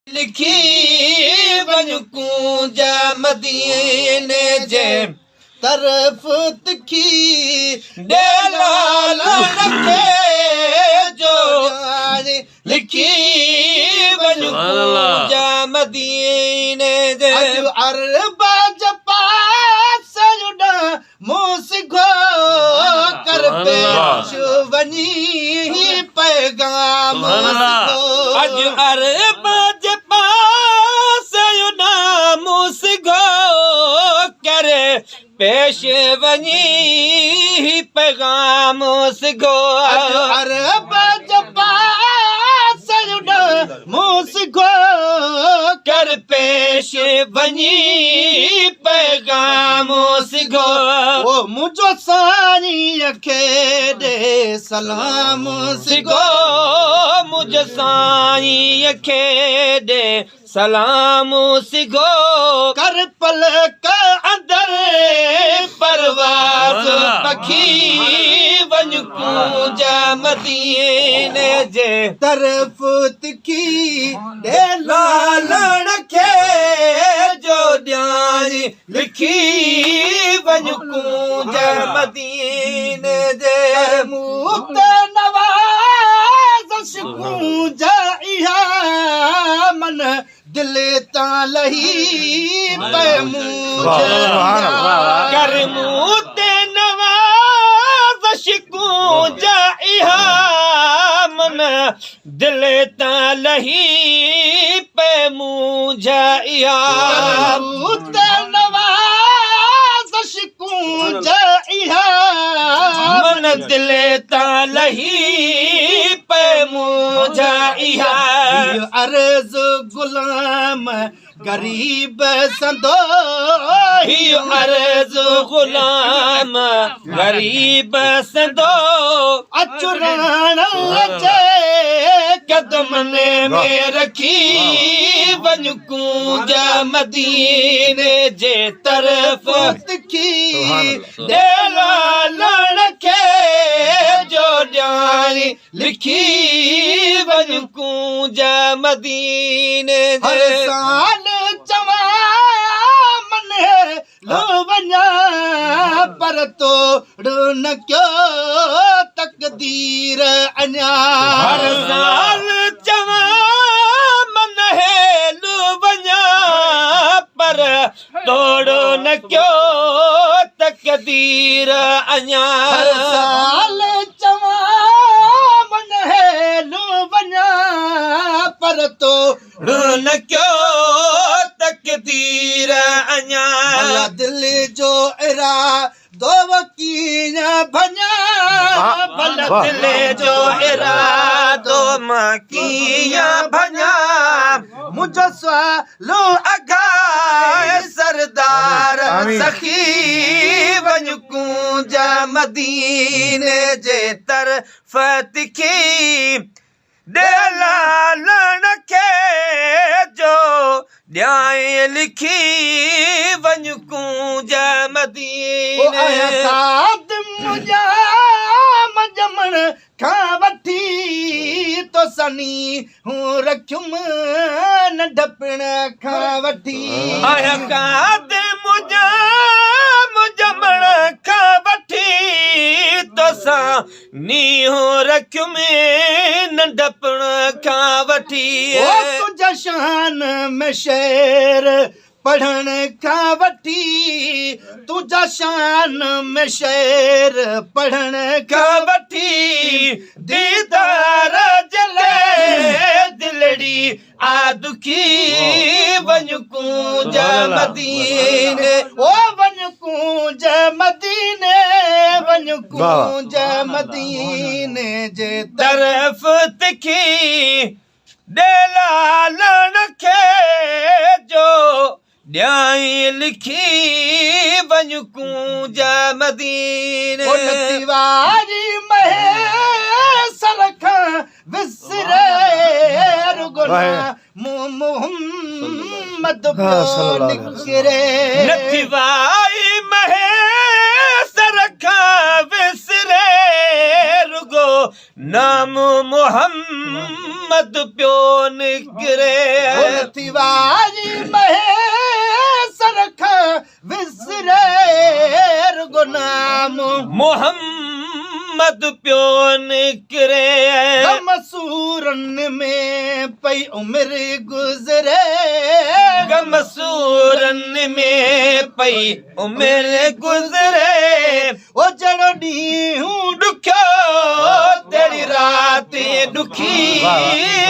लिखी वञ मदीने जे तरफ़ तिखी डेलाल रखे जो लिखी वञ मदीने जे अरबा जपा सजुडा मूसिगो कर पेश वञी पैगाम अज अरबा जपा सजुडा मूसिगो करे पेश वञी पैगाम सिगो अरबा जपा सजुडा मूसिगो कर पेश वञी पैगाम सिगो ओ मुझो सानी खे दे सलाम सिगो मुझो सानी खे दे सलाम सिगो कर पलक अंदर परवाज़ पखी वञ कूंज मदीने जे तरफ़ तिखी लालण खे जो ॾियारी लिखी वञ कूंज मदीने जे मूत नवाज़ कूंज इहा मन दिल तां लही पे कर मूत नवाज़ कूंज इहा मन दिल तां लही पे इहा मूत नवाज़ कूंज इहा मन दिल तां लही पे इहा अर्ज़ गुलाम गरीब संदो ही अर्ज़ गुलाम गरीब संदो अचुराण जे कदमने में रखी वञ कूंज मदीने जे तरफ़ तिखी लालण खे जो ॾियारी लिखी वञ कूंज मदीने जे साल चवा मन लो वञा पर तोड़ न कयो तकदीर अञा हर साल चवा मन लो वञा पर तोड़ न कयो तकदीर अञा हर साल चवा मन लो वञा पर तोड़ न कयो तकदीर अञा दिल जो इरादो कीअं भञा भला दिल जो इरादो मां कीअं भञा मुंहिंजो सवालो अघाए सरदार सखी वञ कूंज मदीने जे तरफ़ तिखी लालण खे जो ॾियाई लिखी वञ कूंज मदीने मुंहिंजा मजमण खां वठी तो सनी हूं रखियुमि नंढपण खां वठी मुंहिंजा मजमण खां वठी तो सनी हूं रखियुमि नंढपण खां वठी तुंहिंजा शान में शेर पढ़ण खां वठी तुंहिंजा शान में शेर पढ़ण खां वठी दीदार जले दिलड़ी आ दुखी वञ कूंज मदीने ओ वञ कूंज मदीने वञ कूंज मदीने जे तरफ़ तिखी लालण खे जो ॾियाई लिखी वञ कूंज मदीने वारी महेसर खां विसरे रुगना मोहम्मद निकिरे नथवाई महेसर खां विसरे रुगो नाम मोहम्मद पियो निकिरे थी वारी महेसर खां विसरे रुगो नाम मोहम्मद पियो निकिरे गमसूरन में पई उम्र गुज़रे गमसूरन में पई उम्र गुज़रे ओ जड़ो ॾींहुं ॾुखियो तेरी राति ॾुखी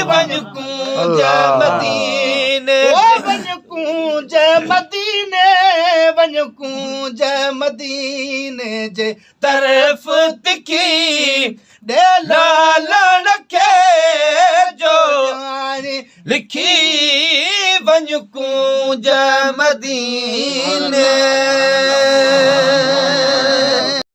वञ कूंज मदीने ओ वञ कूंज मदीने वञ कूंज मदीने जे तरफ़ तिखी ॾे लालण खे जो लाणी लिखी वञ कूंज मदीने